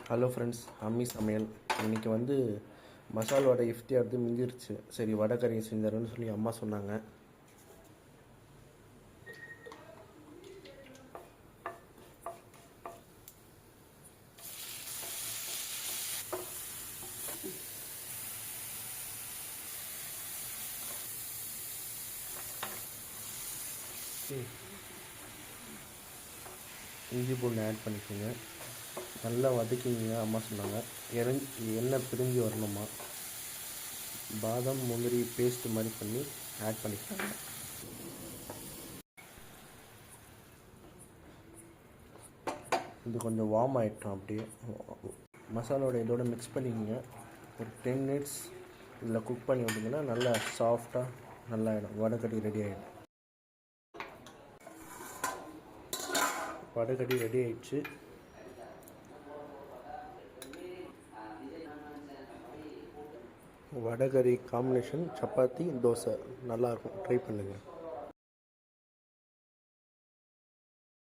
Hello friends, அம்மி சமையல். இன்றைக்கி வந்து மசால் வடை இஃப்தியாகிறது மிஞ்சிருச்சு. சரி, வடை கறி செஞ்சாருன்னு சொல்லி அம்மா சொன்னாங்க. இஞ்சி பூண்டு ஆட் பண்ணிக்கோங்க. நல்லா வதக்கிங்க. அம்மா சொன்னாங்க எண்ணெய் பிரிஞ்சு வரணுமா. பாதாம் முந்திரி பேஸ்ட் மாதிரி பண்ணி ஆட் பண்ணிக்கிட்டாங்க. இது கொஞ்சம் வார்ம் ஆகிட்டோம். அப்படியே மசாலோட இதோட மிக்ஸ் பண்ணிக்கோங்க. ஒரு 10 மினிட்ஸ் இதில் குக் பண்ணி விட்டிங்கன்னா நல்லா சாஃப்டாக நல்லா ஆகிடும். வடைக்கறி ரெடி ஆகிடும். வடைக்கறி ரெடி ஆகிடுச்சு. வடைக்கறி காம்பினேஷன் சப்பாத்தி, தோசை நல்லாயிருக்கும். ட்ரை பண்ணுங்கள்.